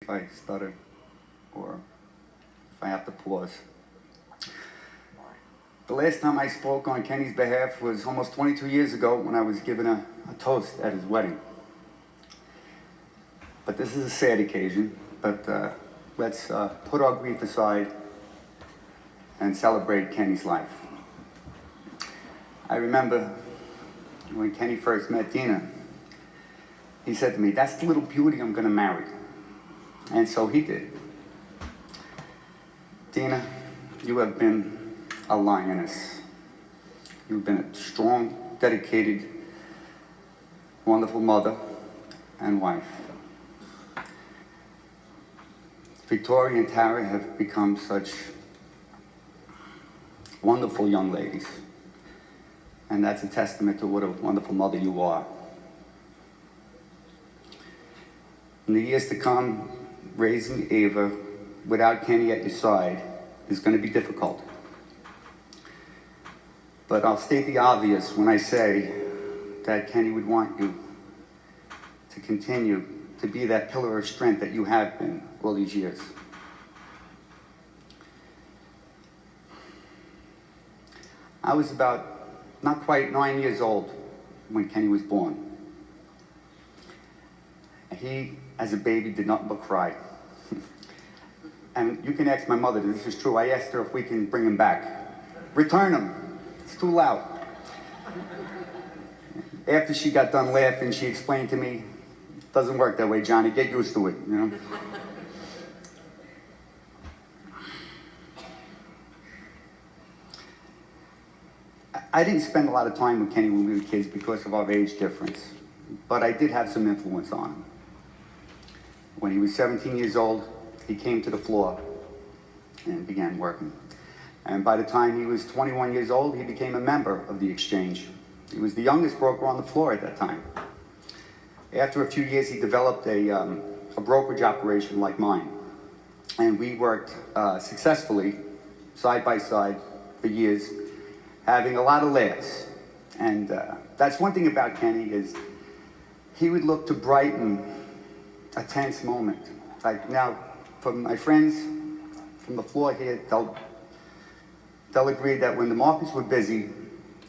if I stutter or if I have to pause. The last time I spoke on Kenny's behalf was almost 22 years ago when I was given a toast at his wedding. But this is a sad occasion, but let's put our grief aside and celebrate Kenny's life. I remember when Kenny first met Dina, he said to me, "That's the little beauty I'm gonna marry." And so he did. Dina, you have been a lioness. You've been a strong, dedicated, wonderful mother and wife. Victoria and Tara have become such wonderful young ladies. And that's a testament to what a wonderful mother you are. In the years to come, raising Ava without Kenny at your side is going to be difficult. But I'll state the obvious when I say that Kenny would want you to continue to be that pillar of strength that you have been all these years. I was about not quite 9 years old when Kenny was born. He, as a baby, did nothing but cry. And you can ask my mother, this is true. I asked her if we can bring him back. Return him. It's too loud. After she got done laughing, she explained to me, "It doesn't work that way, Johnny. Get used to it, you know." I didn't spend a lot of time with Kenny when we were kids because of our age difference, but I did have some influence on him. When he was 17 years old, he came to the floor and began working. And by the time he was 21 years old, he became a member of the exchange. He was the youngest broker on the floor at that time. After a few years, he developed a brokerage operation like mine. And we worked successfully, side by side, for years, having a lot of laughs. And that's one thing about Kenny is he would look to brighten a tense moment. Like now, from my friends from the floor here, they'll agree that when the markets were busy,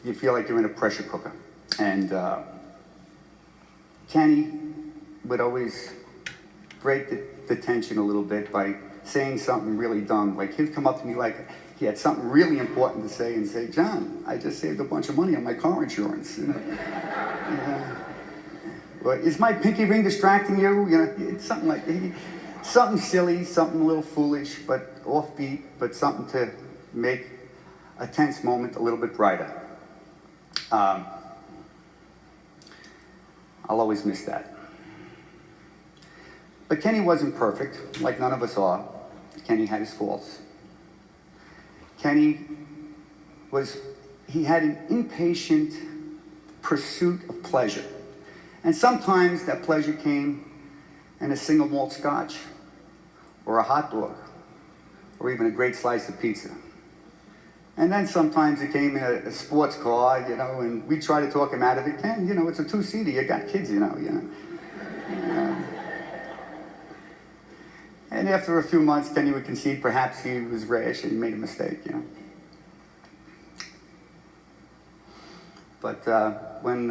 you feel like you're in a pressure cooker. And Kenny would always break the tension a little bit by saying something really dumb. Like he'd come up to me like he had something really important to say and say, "John, I just saved a bunch of money on my car insurance." You know? Well, is my pinky ring distracting you? You know, it's something like something silly, something a little foolish, but offbeat, but something to make a tense moment a little bit brighter. I'll always miss that. But Kenny wasn't perfect, like none of us are. Kenny had his faults. Kenny had an impatient pursuit of pleasure. And sometimes that pleasure came in a single malt scotch, or a hot dog, or even a great slice of pizza. And then sometimes it came in a sports car, you know, and we try to talk him out of it. Ken, you know, it's a two-seater, you got kids, you know. And after a few months, Kenny would concede perhaps he was rash and he made a mistake, you know. But when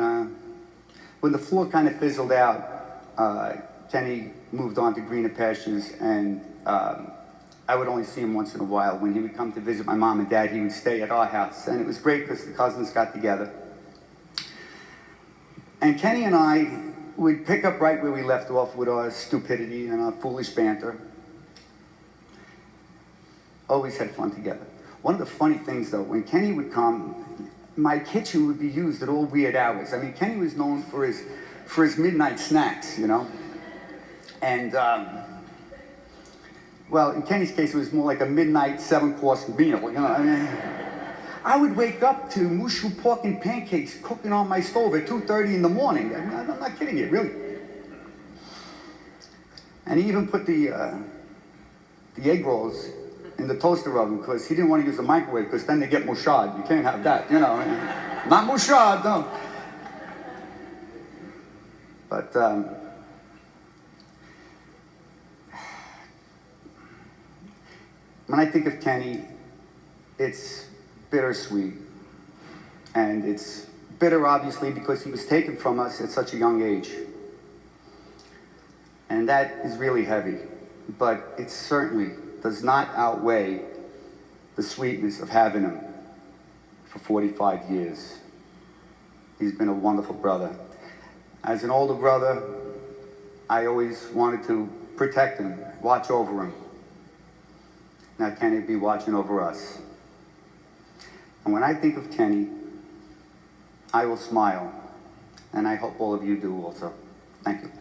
the floor kind of fizzled out, Kenny moved on to greener pastures, and I would only see him once in a while. When he would come to visit my mom and dad, he would stay at our house, and it was great because the cousins got together. And Kenny and I would pick up right where we left off with our stupidity and our foolish banter. Always had fun together. One of the funny things, though, when Kenny would come, my kitchen would be used at all weird hours. I mean, Kenny was known for his midnight snacks, you know? And, well, in Kenny's case, it was more like a midnight 7-course meal, you know? I mean, I would wake up to mushu pork and pancakes cooking on my stove at 2:30 in the morning. I'm not kidding you, really. And he even put the egg rolls in the toaster oven because he didn't want to use the microwave because then they get mushad. You can't have that, you know. Not mushad, no. But When I think of Kenny, it's bittersweet. And it's bitter, obviously, because he was taken from us at such a young age. And that is really heavy. But it certainly does not outweigh the sweetness of having him for 45 years. He's been a wonderful brother. As an older brother, I always wanted to protect him, watch over him. Now Kenny be watching over us. And when I think of Kenny, I will smile. And I hope all of you do also. Thank you.